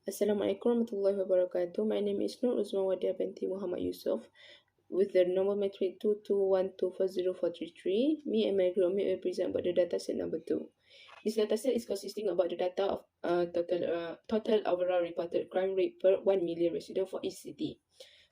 Assalamualaikum warahmatullahi wabarakatuh. My name is Nur Uzma Wadia binti Muhammad Yusuf with the number metric 221240433. Me and my groupmate will present about the dataset number 2. This dataset is consisting about the data of total overall reported crime rate per 1 million residents for each city.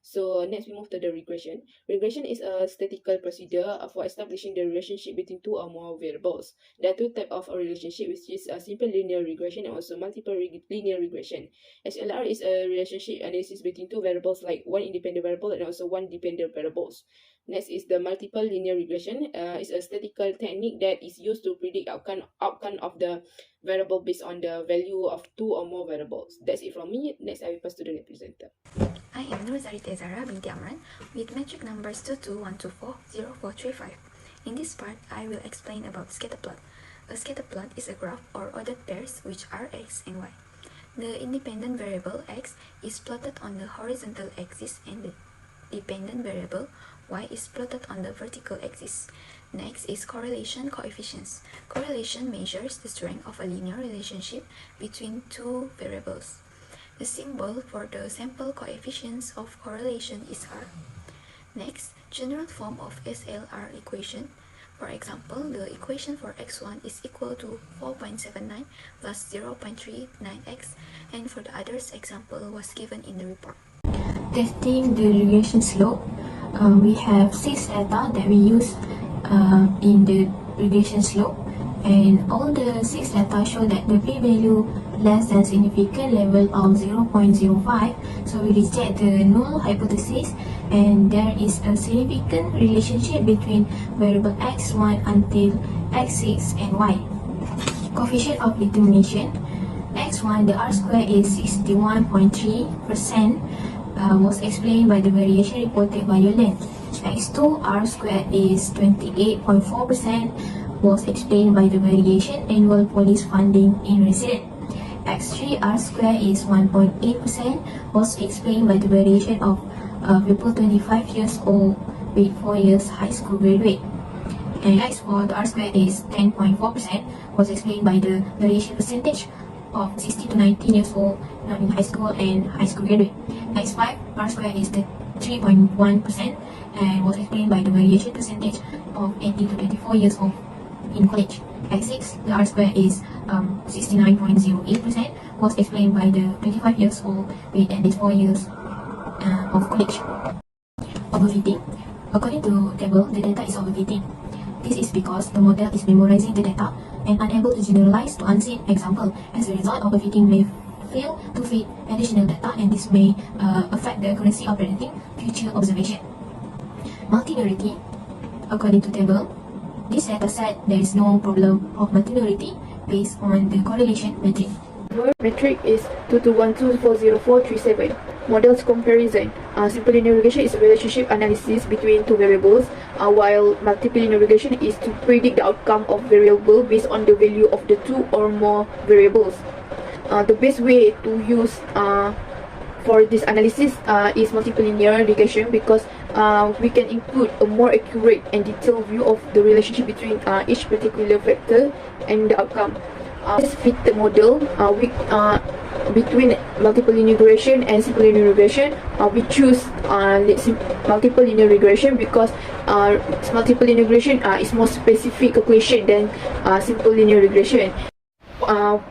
So next we move to the regression. Regression is a statistical procedure for establishing the relationship between two or more variables. There are two types of a relationship, which is a simple linear regression and also multiple linear regression. SLR is a relationship analysis between two variables, like one independent variable and also one dependent variables. Next is the multiple linear regression. It's a statistical technique that is used to predict outcome of the variable based on the value of two or more variables. That's it from me. Next, I will pass to the next presenter. I am Nur Zarita Zara binti Amran with metric numbers 221240435. In this part, I will explain about scatter plot. A scatter plot is a graph or ordered pairs which are x and y. The independent variable x is plotted on the horizontal axis and the dependent variable y is plotted on the vertical axis. Next is correlation coefficients. Correlation measures the strength of a linear relationship between two variables. The symbol for the sample coefficients of correlation is R. Next, general form of SLR equation. For example, the equation for x1 is equal to 4.79 plus 0.39x, and for the others example was given in the report. Testing the regression slope, we have 6 data that we use in the regression slope, and all the 6 data show that the p-value less than significant level of 0.05, so we reject the null hypothesis, and there is a significant relationship between variable x1 until x6 and y. Coefficient of determination, x1 the r square is 61.3%, was explained by the variation reported by your length. x2 r square is 28.4%, was explained by the variation annual police funding in resident. x3 r square is 1.8%, was explained by the variation of people 25 years old with 4 years high school graduate. And x4 the r square is 10.4%, was explained by the variation percentage of 60 to 19 years old in high school and high school graduate. x5 r square is 3.1% and was explained by the variation percentage of 18 to 24 years old in college. x6 the r square is 69.08%, was explained by the 25 years old with at least 4 years of college. Overfitting. According to table, the data is overfitting. This is because the model is memorizing the data and unable to generalize to unseen example. As a result, overfitting may fail to fit additional data, and this may affect the accuracy of predicting future observation. Multinarity. According to table, this data set, there is no problem of multinarity based on the correlation metric. Word metric is 221240437. Models comparison. Simple linear regression is a relationship analysis between two variables, while multiple linear regression is to predict the outcome of variable based on the value of the two or more variables. The best way to use for this analysis is multiple linear regression, because we can include a more accurate and detailed view of the relationship between each particular factor and the outcome. This fit the model between multiple linear regression and simple linear regression. We choose multiple linear regression because multiple linear regression is more specific calculation than simple linear regression.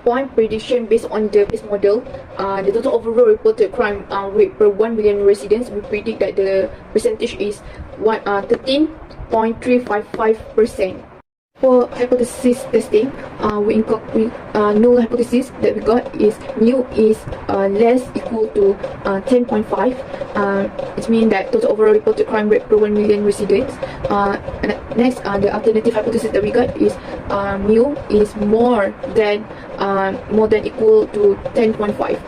Point prediction based on the base model, the total overall reported crime rate per 1 million residents, we predict that the percentage is 13.355%. For hypothesis testing, we null hypothesis that we got is mu is less equal to 10.5. It means that total overall reported crime rate per 1 million residents. Next, the alternative hypothesis that we got is mu is more than equal to 10.5.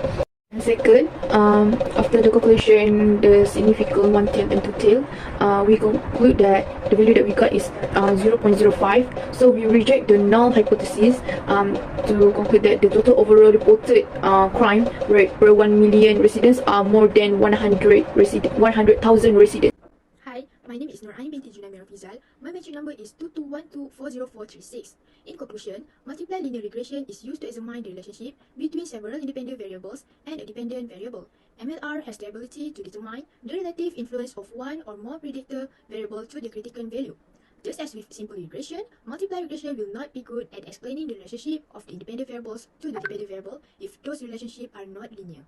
And second, after the calculation, the significant one tail and two tail, we conclude that the value that we got is 0.05. So we reject the null hypothesis to conclude that the total overall reported crime rate per 1 million residents are more than 100,000 residents. Hi, My name is Norain binti Junamir Fizal. My metric number is 22124046. In conclusion, multiply linear regression is used to examine the relationship between several independent variables and a dependent variable. MLR has the ability to determine the relative influence of one or more predictor variable to the critical value. Just as with simple regression, multiply regression will not be good at explaining the relationship of the independent variables to the dependent variable if those relationships are not linear.